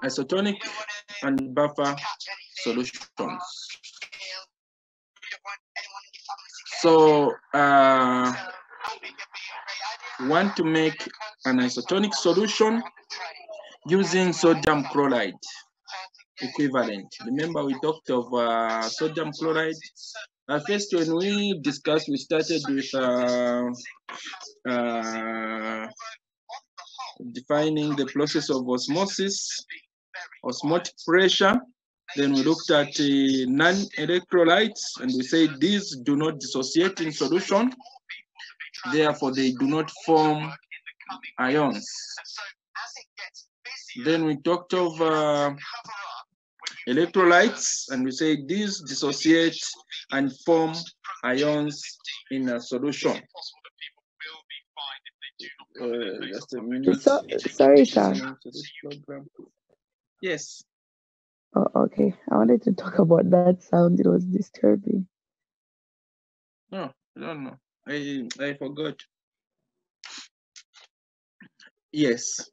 isotonic and buffer solutions. So want to make an isotonic solution using sodium chloride equivalent. Remember we talked of sodium chloride. First, when we discussed, we started with defining the process of osmosis, osmotic pressure. Then we looked at non-electrolytes, and we said these do not dissociate in solution, therefore they do not form ions. Then we talked of electrolytes, and we say these dissociate and form ions in a solution. Just a minute. Sorry, sir. Yes. Oh, okay. I wanted to talk about that sound. It was disturbing. No, I don't know. I forgot. Yes.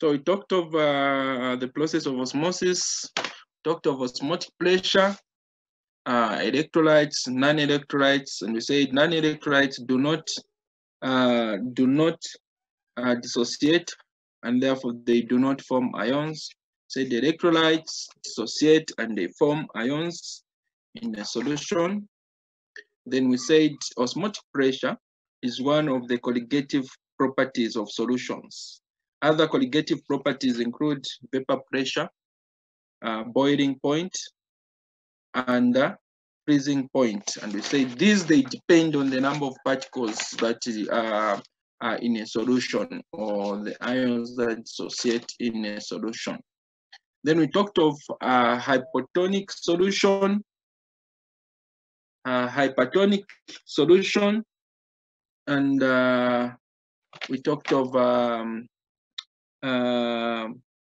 So we talked of the process of osmosis, talked of osmotic pressure, electrolytes, non-electrolytes, and we said non-electrolytes do not dissociate, and therefore they do not form ions. Say the electrolytes dissociate and they form ions in a solution. Then we said osmotic pressure is one of the colligative properties of solutions. Other colligative properties include vapor pressure, boiling point, and freezing point. And we say these, they depend on the number of particles that are in a solution, or the ions that dissociate in a solution. Then we talked of hypotonic solution, hypertonic solution, and we talked of a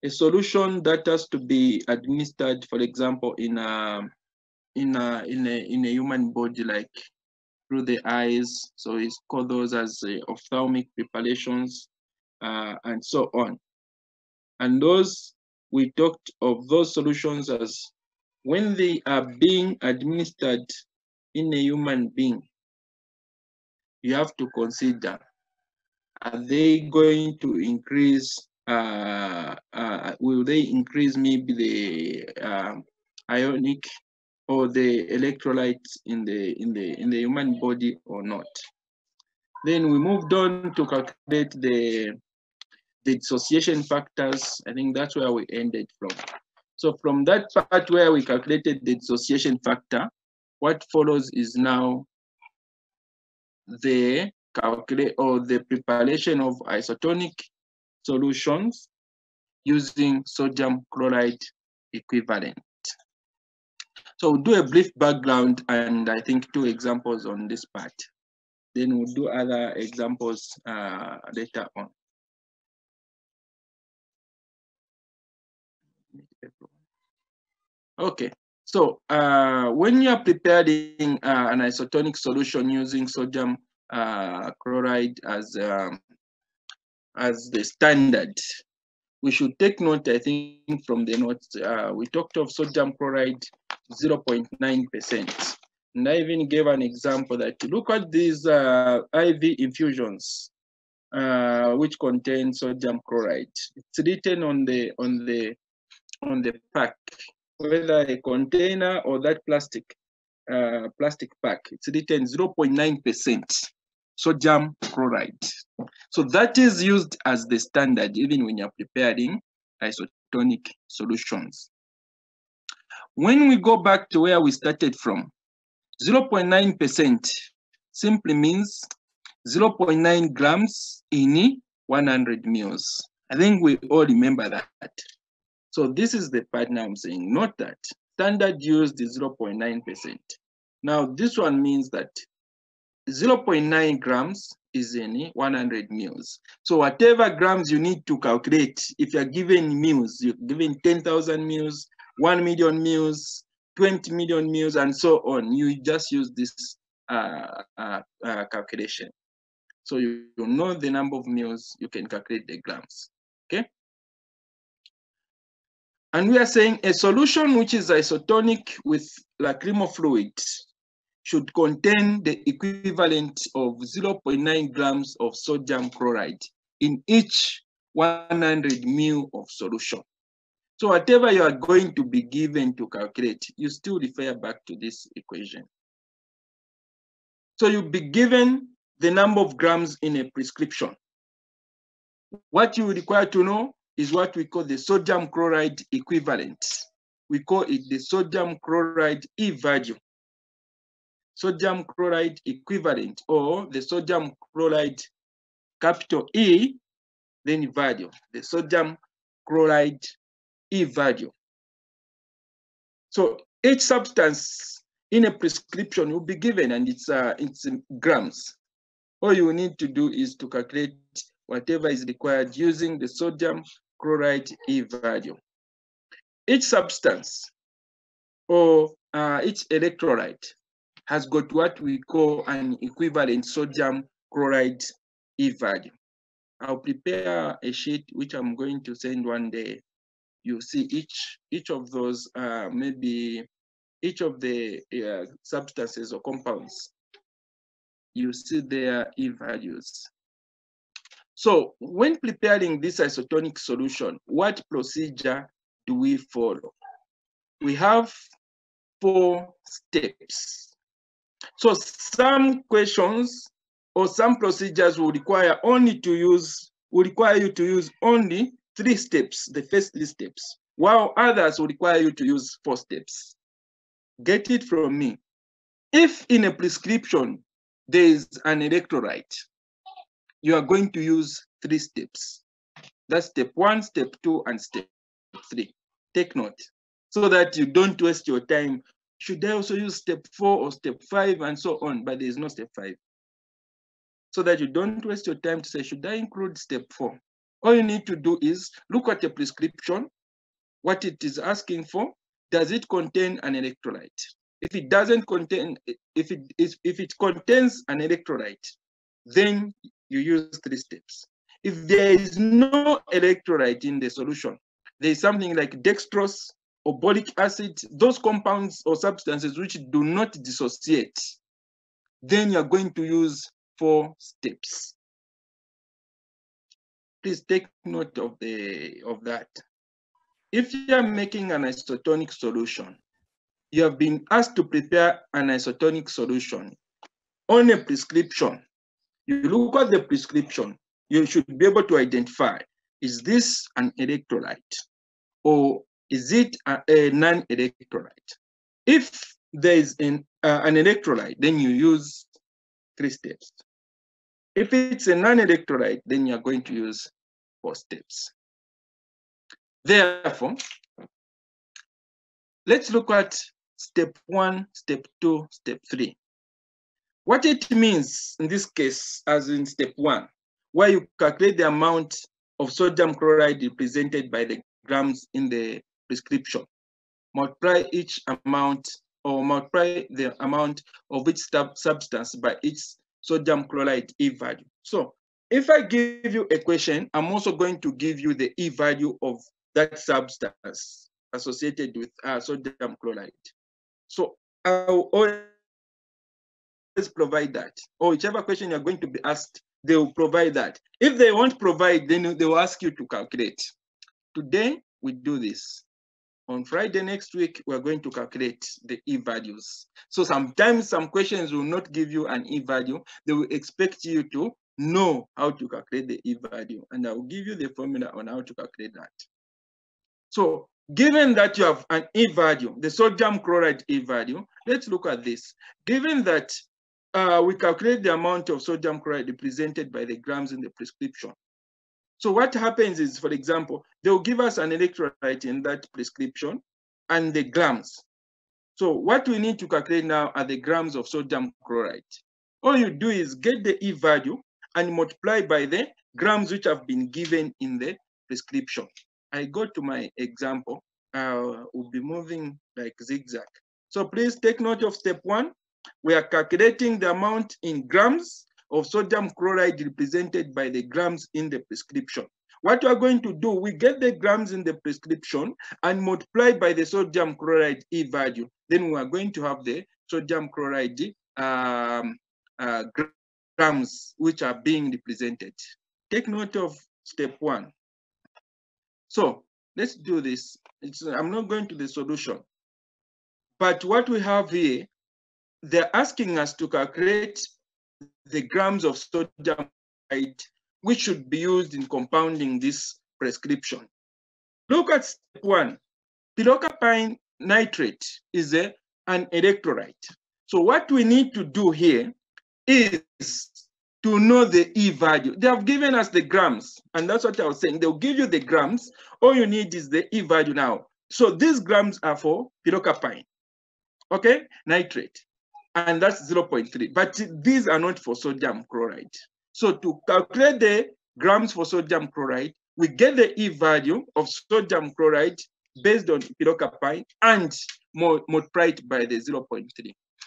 solution that has to be administered, for example, in a human body, like through the eyes. So it's called those as ophthalmic preparations, and so on. And those, we talked of those solutions as when they are being administered in a human being, you have to consider, are they going to increase, will they increase maybe the ionic or the electrolytes in the human body or not? Then we moved on to calculate the dissociation factors. I think that's where we ended from. So from that part where we calculated the dissociation factor, what follows is now the preparation of isotonic solutions using sodium chloride equivalent. So we'll do a brief background and I think 2 examples on this part. Then we'll do other examples later on. Okay, so when you are preparing an isotonic solution using sodium chloride as the standard, we should take note, I think, from the notes. We talked of sodium chloride 0.9%. And I even gave an example that look at these IV infusions, which contain sodium chloride. It's written on the pack, whether a container or that plastic pack. It's written 0.9% sodium chloride. So that is used as the standard even when you're preparing isotonic solutions. When we go back to where we started from, 0.9% simply means 0.9 grams in 100 mils. I think we all remember that. So this is the part now I'm saying, not that. Standard used is 0.9%. Now this one means that 0.9 grams is in 100 mils. So whatever grams you need to calculate, if you're given mils, you're given 10,000 mils, 1 million mils, 20 million mils, and so on, you just use this calculation. So you know the number of mils, you can calculate the grams, okay? And we are saying a solution which is isotonic with lacrimal fluid should contain the equivalent of 0.9 grams of sodium chloride in each 100 ml of solution. So whatever you are going to be given to calculate, you still refer back to this equation. So you'll be given the number of grams in a prescription. What you require to know is what we call the sodium chloride equivalent. We call it the sodium chloride E value. Sodium chloride equivalent, or the sodium chloride capital E, then value, the sodium chloride E value. So each substance in a prescription will be given, and it's in grams. All you need to do is to calculate whatever is required using the sodium chloride E value. Each substance or each electrolyte has got what we call an equivalent sodium chloride E value. I'll prepare a sheet which I'm going to send one day. You see each of those, maybe each of the substances or compounds. You see their E values. So when preparing this isotonic solution, what procedure do we follow? We have 4 steps. So some questions or some procedures will require you to use only 3 steps, the first 3 steps, while others will require you to use 4 steps. Get it from me. If in a prescription there is an electrolyte, you are going to use 3 steps. That's step 1, step 2, and step 3. Take note so that you don't waste your time. Should I also use step 4 or step 5 and so on? But there is no step 5. So that you don't waste your time to say, should I include step 4? All you need to do is look at the prescription, what it is asking for. Does it contain an electrolyte? If it doesn't contain, if it contains an electrolyte, then you use 3 steps. If there is no electrolyte in the solution, there is something like dextrose or boric acid, those compounds or substances which do not dissociate, then you're going to use 4 steps. Please take note of that. If you're making an isotonic solution, you have been asked to prepare an isotonic solution on a prescription. You look at the prescription, you should be able to identify, is this an electrolyte or is it a non-electrolyte? If there is an electrolyte, then you use 3 steps. If it's a non-electrolyte, then you're going to use 4 steps. Therefore, let's look at step 1, step 2, step 3. What it means in this case, as in step 1, where you calculate the amount of sodium chloride represented by the grams in the prescription, multiply each amount or multiply the amount of each substance by its sodium chloride E value. So if I give you a question, I'm also going to give you the E value of that substance associated with sodium chloride. So I'll always provide that, or whichever question you're going to be asked, they will provide that. If they won't provide, then they will ask you to calculate. Today, we do this. On Friday next week, we're going to calculate the E values. So sometimes some questions will not give you an E value. They will expect you to know how to calculate the E value. And I will give you the formula on how to calculate that. So given that you have an E value, the sodium chloride E value, let's look at this. Given that we calculate the amount of sodium chloride represented by the grams in the prescription. So what happens is, for example, they'll give us an electrolyte in that prescription and the grams. So what we need to calculate now are the grams of sodium chloride. All you do is get the E value and multiply by the grams which have been given in the prescription. I go to my example. We'll be moving like zigzag. So please take note of step 1. We are calculating the amount in grams of sodium chloride represented by the grams in the prescription. what we are going to do, we get the grams in the prescription and multiply by the sodium chloride E value. Then we are going to have the sodium chloride grams which are being represented. Take note of step 1. So let's do this. I'm not going to the solution. But what we have here, they're asking us to calculate the grams of sodium chloride which should be used in compounding this prescription. Look at step 1. Pilocarpine nitrate is an electrolyte. So what we need to do here is to know the E value. They have given us the grams, and that's what I was saying. They'll give you the grams. All you need is the E value now. So these grams are for pilocarpine, okay, nitrate, and that's 0.3. But these are not for sodium chloride. So to calculate the grams for sodium chloride, we get the E value of sodium chloride based on pilocarpine and multiplied by the 0.3.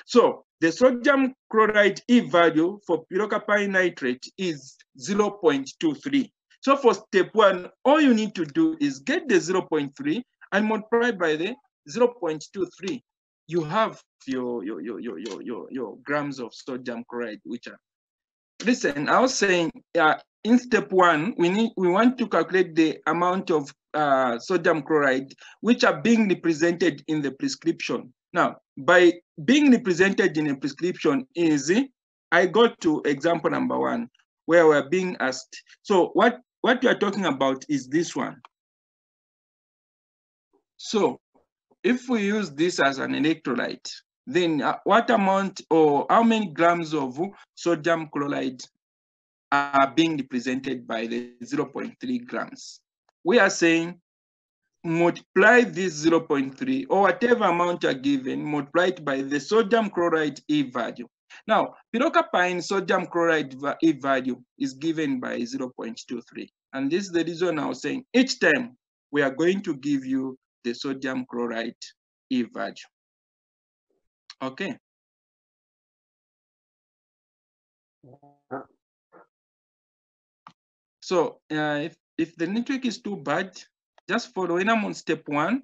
So the sodium chloride E value for pilocarpine nitrate is 0.23. So for step 1, all you need to do is get the 0.3 and multiply by the 0.23. You have your grams of sodium chloride, which are. Listen, I was saying in step 1, we want to calculate the amount of sodium chloride which are being represented in the prescription. Now, by being represented in a prescription is, I got to example number 1, where we're being asked. So what we are talking about is this one. So if we use this as an electrolyte, then what amount or how many grams of sodium chloride are being represented by the 0.3 grams? We are saying multiply this 0.3 or whatever amount are given, multiply it by the sodium chloride E value. Now, pilocarpine sodium chloride E value is given by 0.23. And this is the reason I was saying each time we are going to give you the sodium chloride E value. Okay. So if the network is too bad, just follow. When I'm on step 1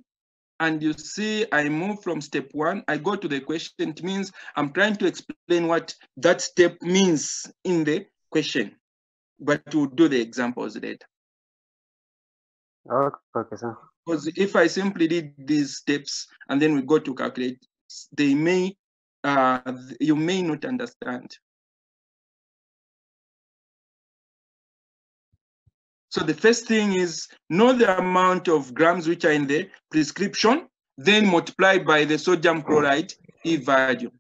and you see I move from step 1, I go to the question. It means I'm trying to explain what that step means in the question, but we'll do the examples later. Okay, sir. Because if I simply read these steps and then we go to calculate, they may you may not understand. So the first thing is know the amount of grams which are in the prescription, then multiply by the sodium chloride E value.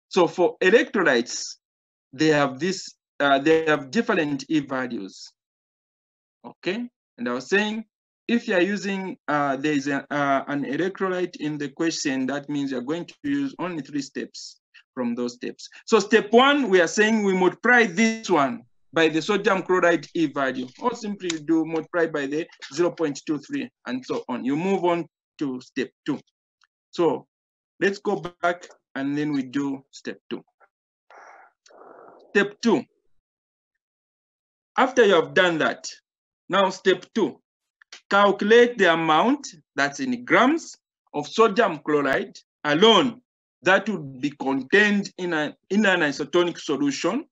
So for electrolytes, they have this, they have different E values. Okay, and I was saying, if you are using, there is an electrolyte in the question, that means you're going to use only 3 steps from those steps. So step 1, we are saying we multiply this one by the sodium chloride E value, or simply do multiply by the 0.23 and so on. You move on to step 2. So let's go back and then we do step 2. Step 2. After you have done that, now step 2, calculate the amount that's in grams of sodium chloride alone that would be contained in an isotonic solution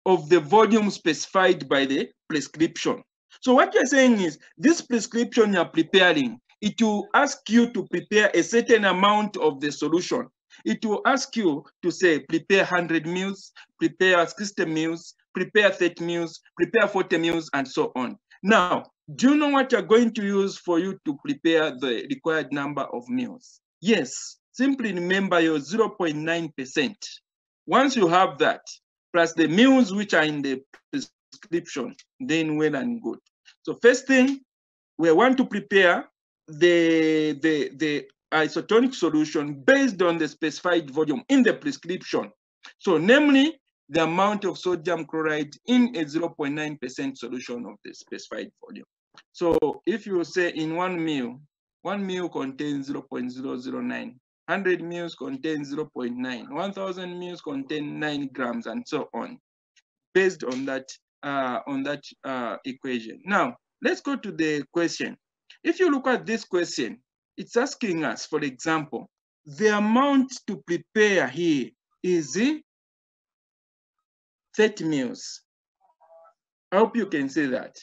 of the volume specified by the prescription. So what you're saying is this prescription you're preparing, it will ask you to prepare a certain amount of the solution. It will ask you to say, prepare 100 mils, prepare 60 mils, prepare 30 mils, prepare 40 mils, and so on. Now, do you know what you're going to use for you to prepare the required number of mils? Yes, simply remember your 0.9%. Once you have that, plus the mils which are in the prescription, then well and good. So first thing, we want to prepare the isotonic solution based on the specified volume in the prescription. So namely, the amount of sodium chloride in a 0.9% solution of the specified volume. So if you say in 1 ml contains 0.009, 100 mils contain 0.9, 1000 mils contain 9 grams, and so on, based on that equation. Now, let's go to the question. If you look at this question, it's asking us, for example, the amount to prepare here is 30 mils. I hope you can see that.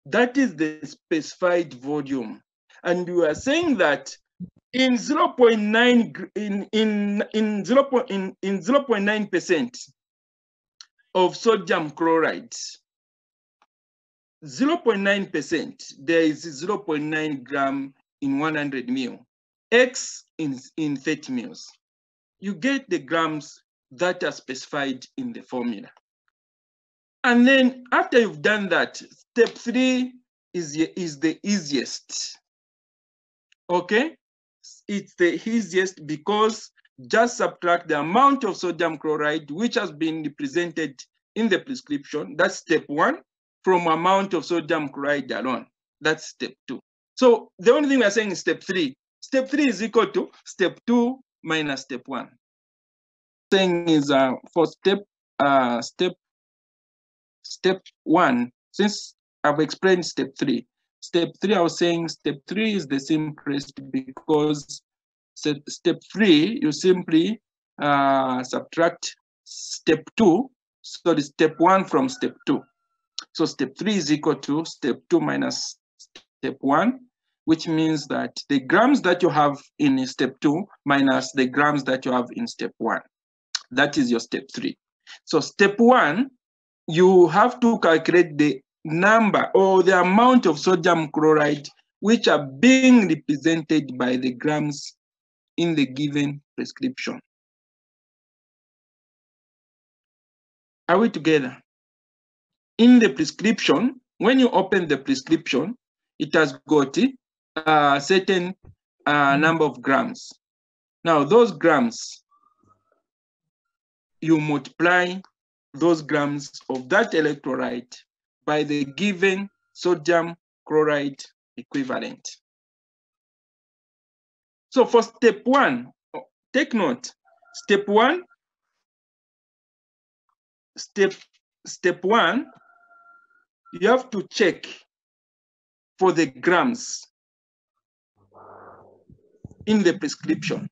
That is the specified volume. And we are saying that in 0.9 in 0.9% of sodium chloride, 0.9%, there is 0.9 gram in 100 mil, X in 30 mils. You get the grams that are specified in the formula. And then after you've done that, step 3 is the easiest. Okay? It's the easiest because just subtract the amount of sodium chloride which has been represented in the prescription. That's step 1 from amount of sodium chloride alone. That's step 2. So the only thing we're saying is step 3. Step 3 is equal to step 2 minus step 1. Saying is for step 1, since I've explained step 3. Step 3, I was saying step 3 is the simplest because step 3, you simply subtract step 2, so the step 1 from step 2. So step 3 is equal to step 2 minus step 1, which means that the grams that you have in step 2 minus the grams that you have in step 1. That is your step 3. So step 1, you have to calculate the number or the amount of sodium chloride which are being represented by the grams in the given prescription. Are we together? In the prescription, when you open the prescription, it has got a certain number of grams. Now, those grams, you multiply those grams of that electrolyte by the given sodium chloride equivalent. So for step 1, take note, step 1, you have to check for the grams in the prescription.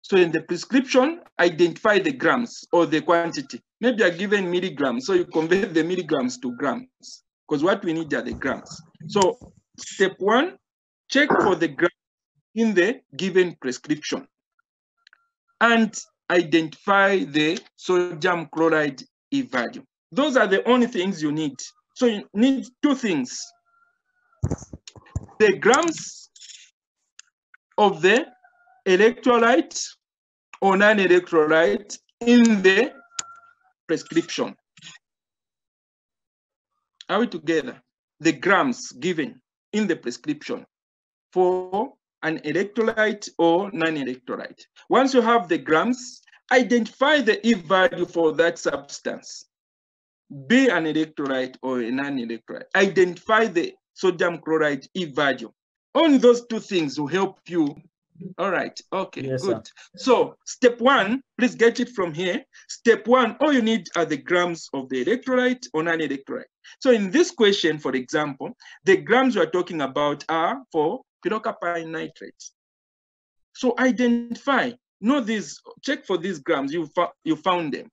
So in the prescription, identify the grams or the quantity. Maybe you're given milligrams, so you convert the milligrams to grams, because what we need are the grams. So step 1, check for the grams in the given prescription and identify the sodium chloride E value. Those are the only things you need. So you need 2 things. The grams of the electrolyte or non-electrolyte in the prescription. Are we together? The grams given in the prescription for an electrolyte or non-electrolyte. Once you have the grams, identify the E value for that substance. Be an electrolyte or a non-electrolyte. Identify the sodium chloride E value. Only those 2 things will help you. All right, okay, yes, good. Sir. So step 1, please get it from here. Step 1, all you need are the grams of the electrolyte or non-electrolyte. So in this question, for example, the grams we're talking about are for pirocarpine nitrate. So identify, know these, check for these grams, you found them.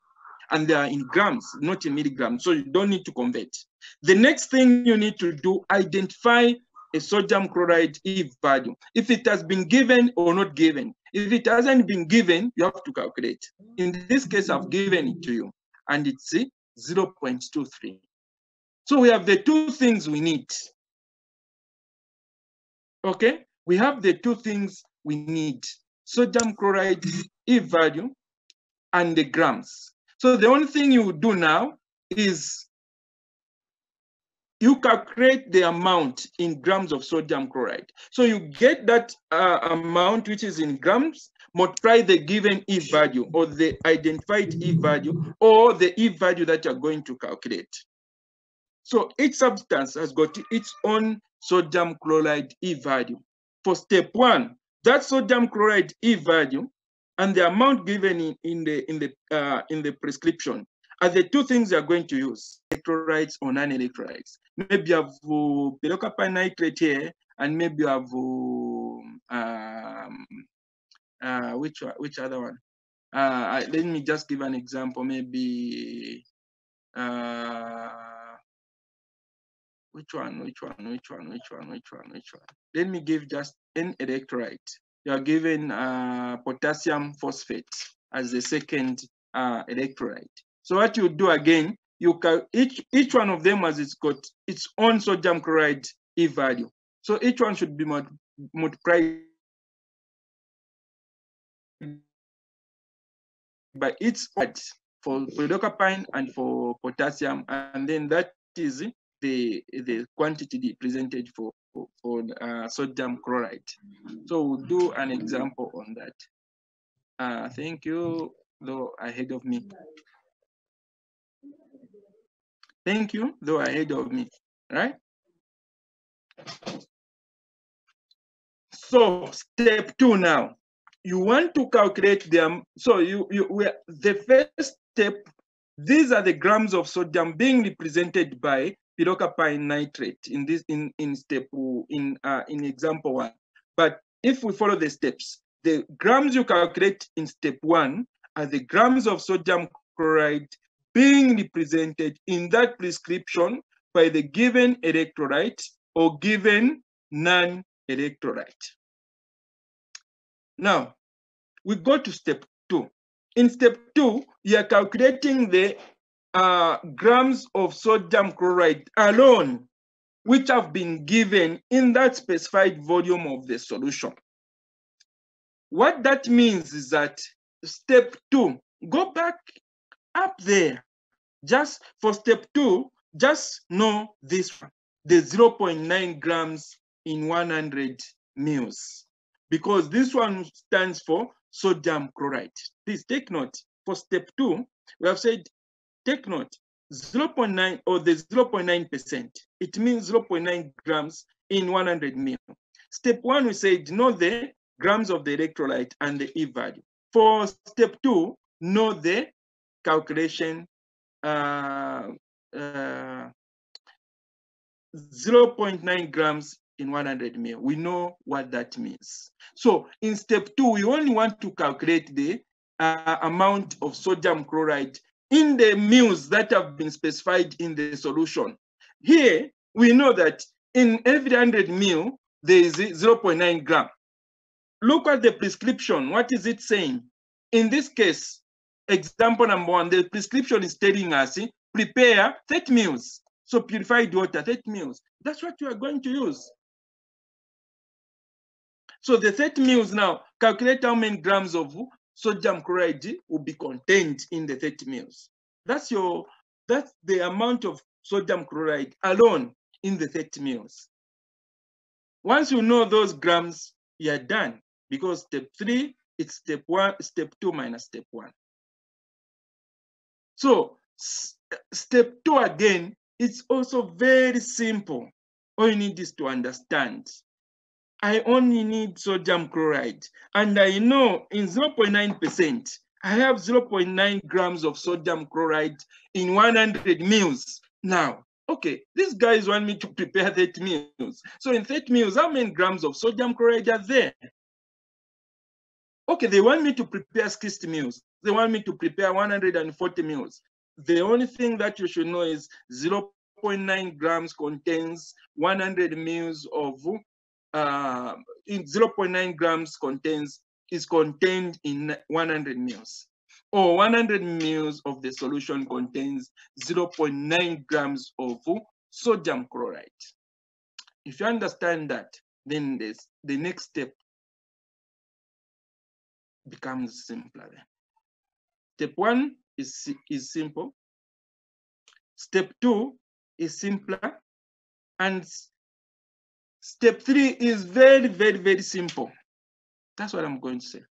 And they are in grams, not in milligrams, so you don't need to convert. The next thing you need to do, identify a sodium chloride E value. If it has been given or not given. If it hasn't been given, you have to calculate. In this case, I've given it to you, and it's 0.23. So we have the 2 things we need. Okay, we have the 2 things we need: sodium chloride E value and the grams. So the only thing you do now is you calculate the amount in grams of sodium chloride. So you get that amount which is in grams, multiply the given E value or the identified E value or the E value that you're going to calculate. So each substance has got its own sodium chloride E value. For step 1, that sodium chloride E value and the amount given in the prescription are the 2 things you're going to use. The electrolytes or non-electrolytes. Maybe you have pilocarpine nitrate here, and maybe you have which other one? Let me just give an example. Maybe which one? Let me give just an electrolyte. You are given potassium phosphate as the second electrolyte. So what you do again, you can each one of them has got its own sodium chloride E value. So each one should be multiplied by its odd for pilocarpine and for potassium, and then that is the quantity presented for sodium chloride. So we'll do an example on that. Thank you, though ahead of me. Thank you, though ahead of me, right? So step 2 now. You want to calculate them. So the first step, these are the grams of sodium being represented by pilocarpine nitrate in step in example 1. But if we follow the steps, the grams you calculate in step 1 are the grams of sodium chloride being represented in that prescription by the given electrolyte or given non-electrolyte. Now, we go to step 2. In step 2, you are calculating the grams of sodium chloride alone, which have been given in that specified volume of the solution. What that means is that step 2, go back up there. Just for step 2, just know this one, the 0.9 grams in 100 mils. Because this one stands for sodium chloride. Please take note. For step 2, we have said, take note, 0.9 or the 0.9%. It means 0.9 grams in 100 mil. Step 1, we said, know the grams of the electrolyte and the E value. For step 2, know the calculation 0.9 grams in 100 mil. We know what that means. So in step 2, we only want to calculate the amount of sodium chloride in the mils that have been specified in the solution. Here, we know that in every 100 mil, there is 0.9 gram. Look at the prescription. What is it saying? In this case, example number 1, the prescription is telling us, prepare 30 mils. So purified water, 30 mils. That's what you are going to use. So the 30 mils now, calculate how many grams of sodium chloride will be contained in the 30 mils. That's the amount of sodium chloride alone in the 30 mils. Once you know those grams, you're done. Because step 3, it's step 2 minus step 1. So step 2 again, it's also very simple. All you need is to understand. I only need sodium chloride. And I know in 0.9%, I have 0.9 grams of sodium chloride in 100 mils. Now, okay, these guys want me to prepare 30 mils. So in 30 mils, how many grams of sodium chloride are there? Okay, they want me to prepare 60 mils. They want me to prepare 140 mils. The only thing that you should know is 0.9 grams contains 100 mils of 0.9 grams is contained in 100 mils. Or 100 mils of the solution contains 0.9 grams of sodium chloride. If you understand that, then the next step becomes simpler. Step 1 is simple. Step 2 is simpler. And step 3 is very, very, very simple. That's what I'm going to say.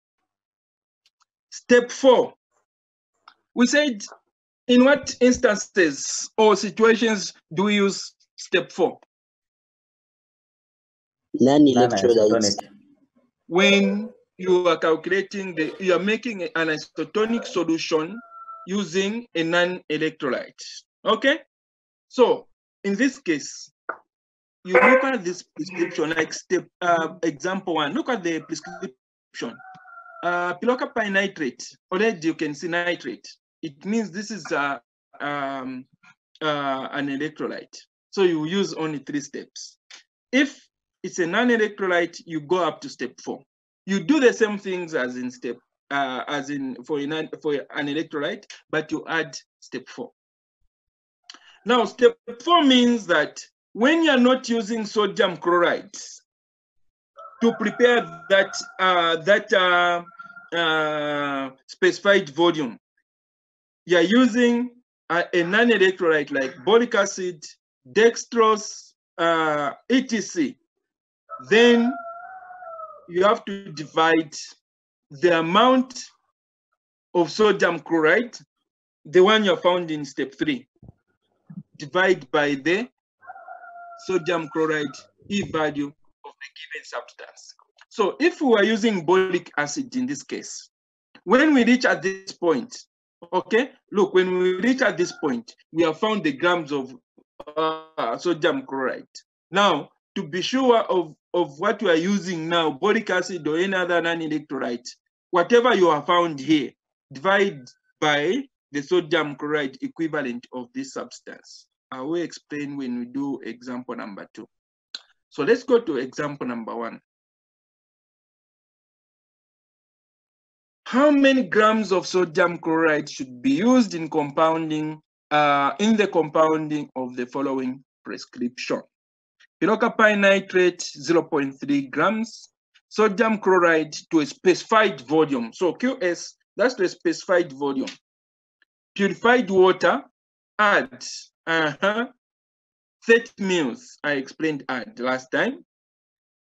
Step 4. We said, in what instances or situations do we use step 4? Non-electrolytes. When you are calculating you are making an isotonic solution using a non-electrolyte. Okay? So in this case, you look at this prescription, like step example 1. Look at the prescription. Pilocarpine nitrate. Already you can see nitrate. It means this is an electrolyte. So you use only 3 steps. If it's a non-electrolyte, you go up to step 4. You do the same things as in step for an electrolyte, but you add step 4. Now, step 4 means that when you're not using sodium chloride to prepare that specified volume, you're using a non-electrolyte like boric acid, dextrose, etc. Then you have to divide the amount of sodium chloride, the one you found in step 3, divide by the sodium chloride E value of the given substance. So if we are using boric acid in this case, when we reach at this point, okay, look, when we reach at this point, we have found the grams of sodium chloride. Now, to be sure of what we are using now, boric acid or any other non-electrolyte, whatever you have found here, divide by the sodium chloride equivalent of this substance. I will explain when we do example number 2. So let's go to example number 1. How many grams of sodium chloride should be used in compounding the compounding of the following prescription? Pilocarpine nitrate 0.3 grams, sodium chloride to a specified volume. So QS, that's the specified volume. Purified water, add 30 mils. I explained add last time.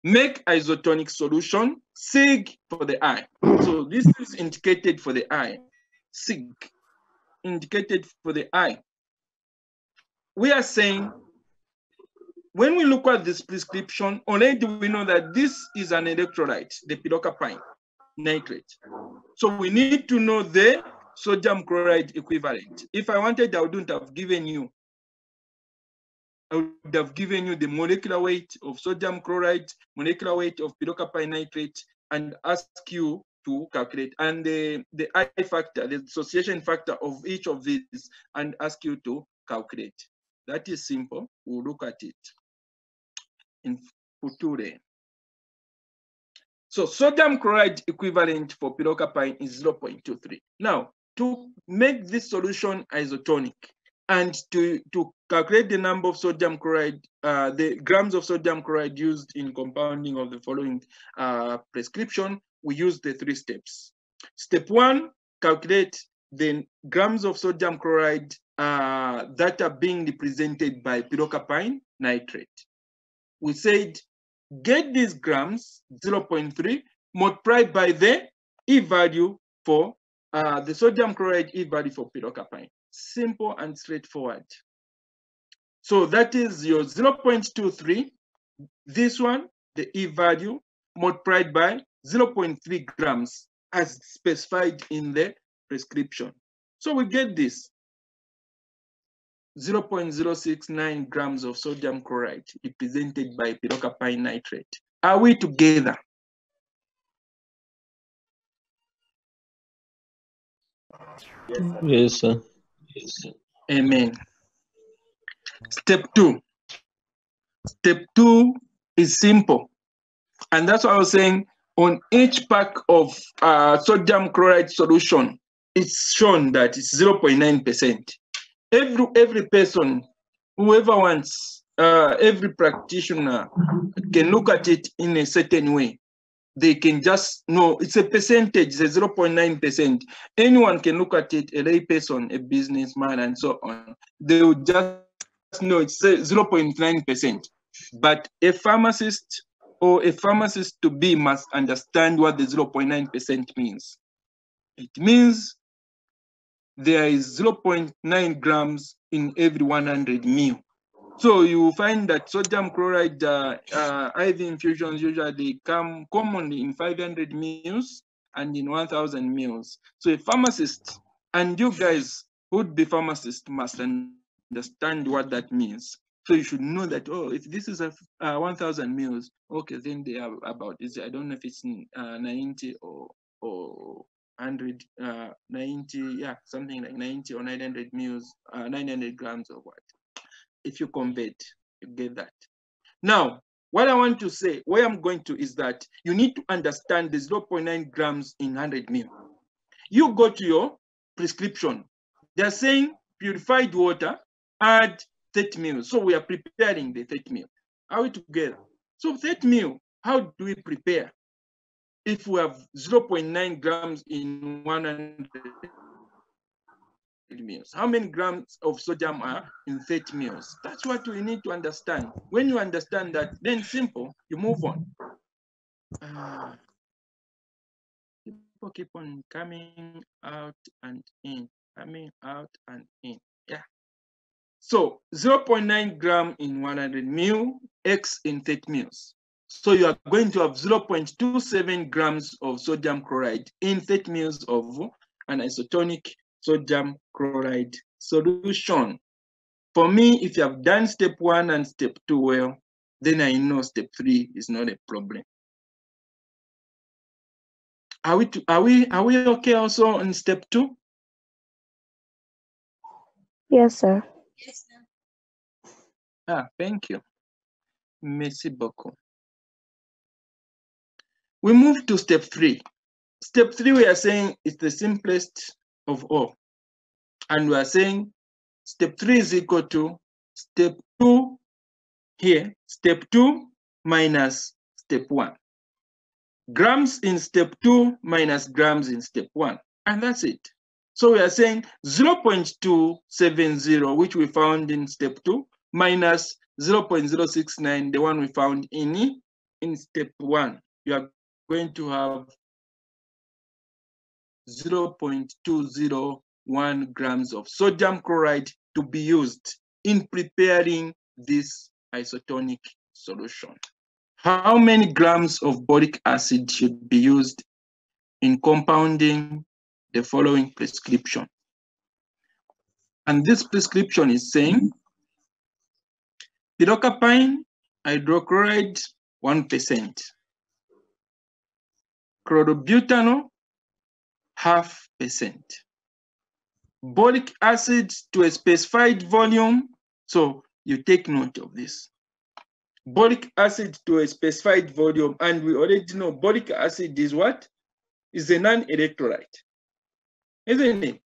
Make isotonic solution, SIG for the eye. So this is indicated for the eye. SIG, indicated for the eye. We are saying, when we look at this prescription, already we know that this is an electrolyte, the pilocarpine nitrate. So we need to know the sodium chloride equivalent. If I wanted, I wouldn't have given you. I would have given you the molecular weight of sodium chloride, molecular weight of pilocarpine nitrate, and ask you to calculate, and the I factor, the association factor of each of these, and ask you to calculate. That is simple. We'll look at it in future. So sodium chloride equivalent for pilocarpine is 0.23. Now, to make this solution isotonic, and to calculate the number of sodium chloride, the grams of sodium chloride used in compounding of the following prescription, we use the 3 steps. Step 1, calculate the grams of sodium chloride that are being represented by pilocarpine nitrate. We said, get these grams, 0.3, multiplied by the E value for the sodium chloride E value for pilocarpine. Simple and straightforward. So that is your 0.23, this one, the E value, multiplied by 0.3 grams as specified in the prescription. So we get this, 0.069 grams of sodium chloride represented by pilocarpine nitrate. Are we together? Yes, sir. Amen. Step 2. Step 2 is simple. And that's what I was saying. On each pack of sodium chloride solution, it's shown that it's 0.9%. Every person, whoever wants, every practitioner can look at it in a certain way. They can just know it's a percentage, it's a 0.9%. Anyone can look at it, a lay person, a businessman, and so on. They will just know it's 0.9%. But a pharmacist or a pharmacist to be must understand what the 0.9% means. It means there is 0.9 grams in every 100 ml. So you will find that sodium chloride IV infusions usually come commonly in 500 mils and in 1000 mils. So a pharmacist, and you guys who would be pharmacists, must understand what that means. So you should know that, oh, if this is a 1,000 mils, okay, then they are about, I don't know if it's 90 or 100, 90, yeah, something like 90 or 900 mils, 900 grams or what. If you convert, you get that. Now, what I want to say, where I'm going to is that you need to understand the 0.9 grams in 100 mil. You go to your prescription. They're saying purified water, add 30 mil. So we are preparing the 30 mil. Are we together? So 30 mil, how do we prepare? If we have 0.9 grams in 100 mils, how many grams of sodium are in 30 mils? That's what we need to understand. When you understand that, then simple, you move on. People keep on coming out and in, coming out and in. Yeah. So 0.9 gram in 100 mil, X in 30 mils. So you are going to have 0.27 grams of sodium chloride in 30 mils of an isotonic sodium chloride solution. For me, if you have done step 1 and step 2 well, then I know step 3 is not a problem. Are we okay also on step 2? Yes, sir. Yes, sir. Thank you. Merci beaucoup. We move to step 3. Step 3, we are saying it's the simplest of all. And we are saying step 3 is equal to step 2 here, step 2 minus step 1. Grams in step 2 minus grams in step 1. And that's it. So we are saying 0.270, which we found in step 2, minus 0.069, the one we found in step 1. You are going to have 0.201 grams of sodium chloride to be used in preparing this isotonic solution. How many grams of boric acid should be used in compounding the following prescription? And this prescription is saying pilocarpine hydrochloride 1%, chlorobutanol 0.5%, boric acid to a specified volume. So you take note of this. Boric acid to a specified volume, and we already know boric acid is what? Is a non-electrolyte, isn't it?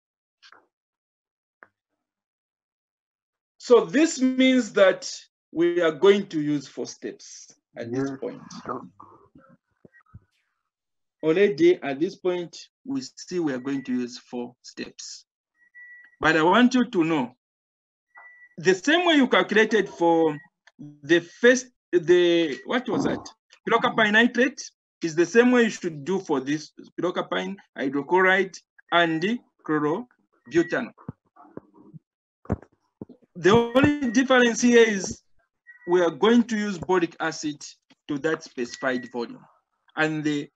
So this means that we are going to use 4 steps at this point. Already at this point, we see we are going to use 4 steps. But I want you to know, the same way you calculated for the first, what was that? Pilocarpine nitrate is the same way you should do for this pilocarpine hydrochloride and the chlorobutanol. The only difference here is we are going to use boric acid to that specified volume, and the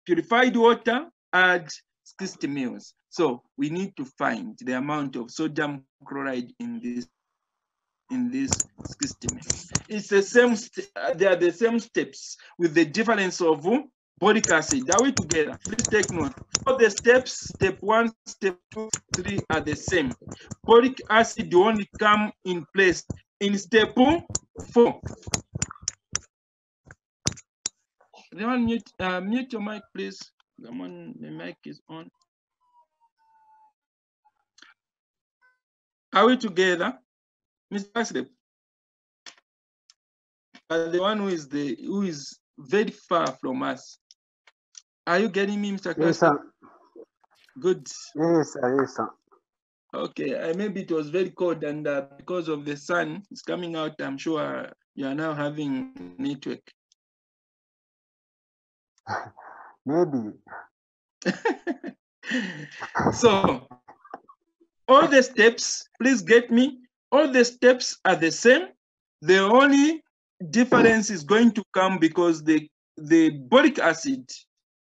purified water adds 60 mils. So we need to find the amount of sodium chloride in this 60 mils. It's the same. They are the same steps with the difference of boric acid. Are we together? Please take note. All the steps, step 1, step 2, 3 are the same. Boric acid only come in place in step 4. Anyone mute your mic, please. The mic is on. Are we together, Mr. Aslep? The one who is very far from us. Are you getting me, Mr. Yes, sir. Good. Yes, sir. Yes, sir. Okay, maybe it was very cold, and because of the sun is coming out, I'm sure you are now having network. Maybe. So, all the steps, please get me, all the steps are the same. The only difference is going to come because the boric acid,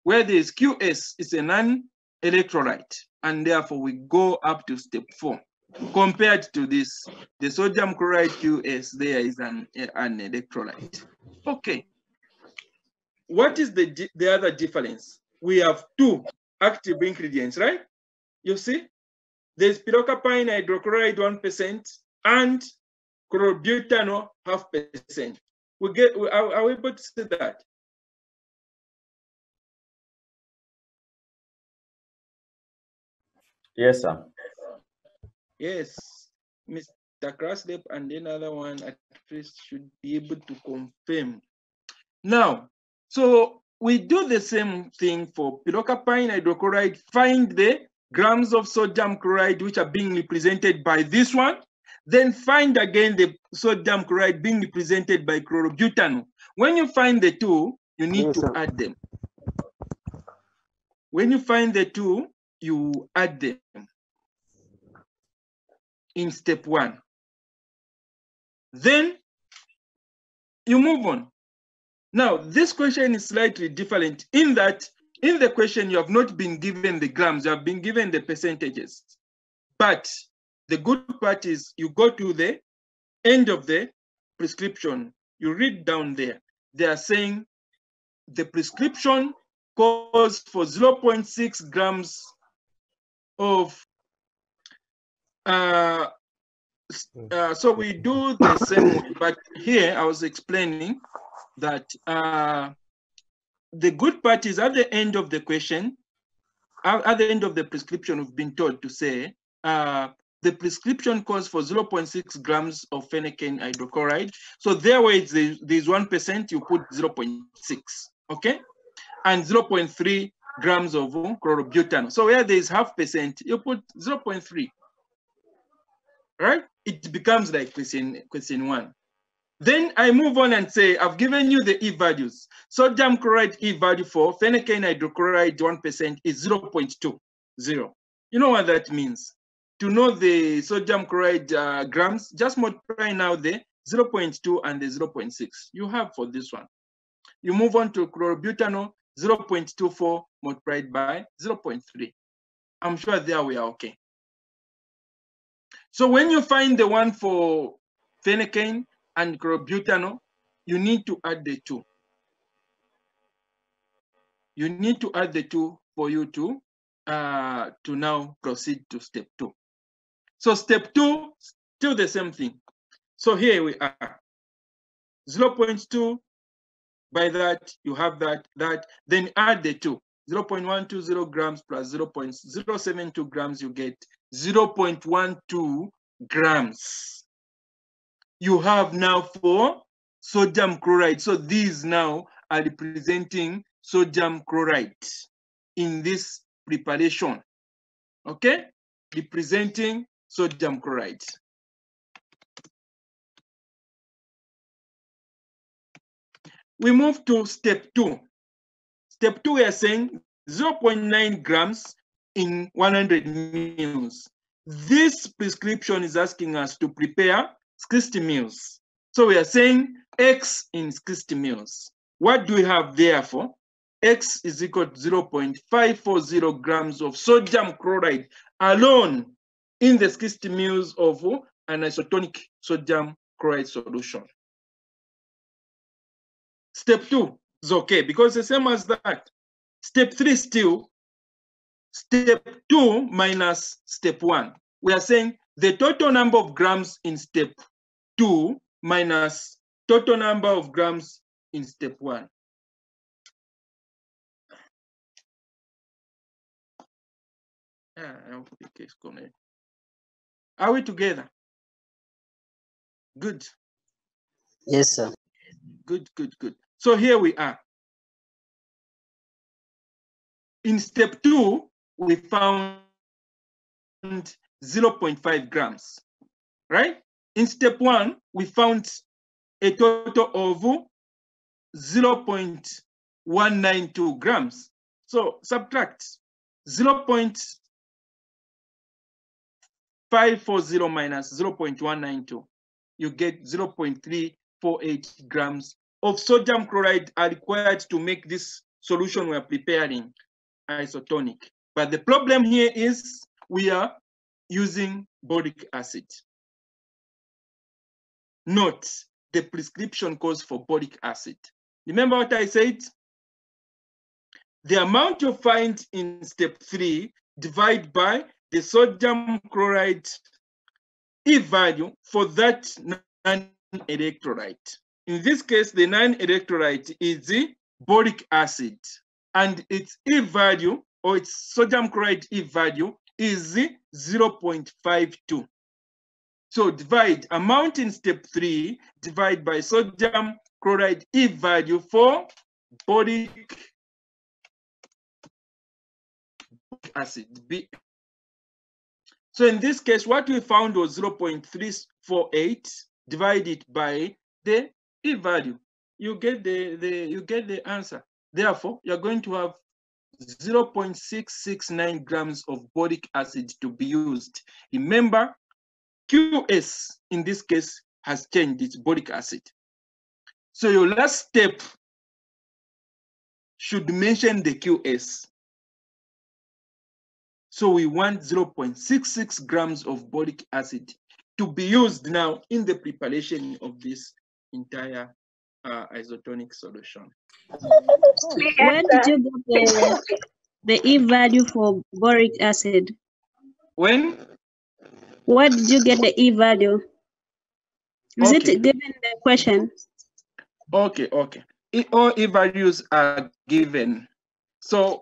where there is QS, is a non-electrolyte, and therefore we go up to step 4. compared to this, the sodium chloride QS there is an electrolyte. Okay. What is the other difference? We have two active ingredients, right? You see, there's pilocarpine hydrochloride 1% and chlorobutanol 0.5%. Are we able to see that? Yes, sir. Yes, Mr. Kraslep and another one at least should be able to confirm. Now, so we do the same thing for pilocarpine hydrochloride. Find the grams of sodium chloride which are being represented by this one. Then find again the sodium chloride being represented by chlorobutanol. When you find the two, you need to add them. When you find the two, you add them in step 1. Then you move on. Now, this question is slightly different in that in the question, you have not been given the grams, you have been given the percentages. But the good part is you go to the end of the prescription, you read down there. They are saying the prescription calls for 0.6 grams of, so we do the same way, but here I was explaining that the good part is at the end of the question, at the end of the prescription, we've been told to say the prescription calls for 0.6 grams of phenycane hydrochloride. So there where there's 1%, you put 0.6, okay? And 0.3 grams of chlorobutanol. So where there's 0.5%, you put 0.3, right? It becomes like question 1. Then I move on and say, I've given you the E values. Sodium chloride E value for phenycane hydrochloride 1% is 0.20. You know what that means? To know the sodium chloride grams, just multiply now the 0.2 and the 0.6 you have for this one. You move on to chlorobutanol, 0.24 multiplied by 0.3. I'm sure there we are okay. So when you find the one for phenycane and chlorobutanol, you need to add the 2. You need to add the 2 for you to now proceed to step 2. So step 2, still the same thing. So here we are, 0.2, by that, you have that, then add the 2, 0.120 grams plus 0.072 grams, you get 0.12 grams. You have now for sodium chloride. So these now are representing sodium chloride in this preparation, okay? Representing sodium chloride. We move to step 2. Step 2, we are saying 0.9 grams in 100 mils. This prescription is asking us to prepare 60 mils. So we are saying X in 60 mils. What do we have therefore? X is equal to 0.540 grams of sodium chloride alone in the 60 mils of an isotonic sodium chloride solution. Step 2 is okay because the same as that. Step 3 still, step 2 minus step 1. We are saying the total number of grams in step 2 minus total number of grams in step 1. Are we together? Good. Yes, sir. Good. So here we are. In step 2, we found 0.5 grams, right? In step 1, we found a total of 0.192 grams. So subtract 0.540 minus 0.192. You get 0.348 grams of sodium chloride are required to make this solution we are preparing isotonic. But the problem here is we are using boric acid. Note, the prescription calls for boric acid. Remember what I said? The amount you find in step 3 divide by the sodium chloride E value for that non-electrolyte. In this case, the non-electrolyte is the boric acid, and its E value, or its sodium chloride E value, is 0.52. So divide amount in step 3, divide by sodium chloride E value for boric acid, B. So in this case, what we found was 0.348 divided by the E value. You get the answer. Therefore, you're going to have 0.669 grams of boric acid to be used. Remember, QS in this case has changed its boric acid. So your last step should mention the QS. So we want 0.66 grams of boric acid to be used now in the preparation of this entire isotonic solution. Where did you get the E value for boric acid? When? Where did you get the E value? Is Okay. it given the question? Okay. All E values are given. So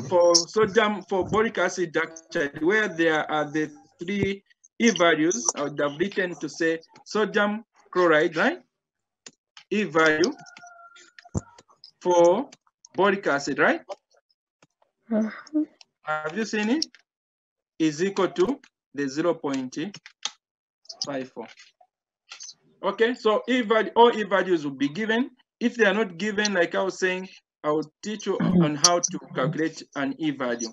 for sodium, for boric acid, actually, where there are the 3 E values, I would have written to say sodium chloride, right? E value for boric acid, right? Have you seen it? Is equal to the 0.54. Okay, so all E values will be given. If they are not given, like I was saying, I will teach you on how to calculate an E value.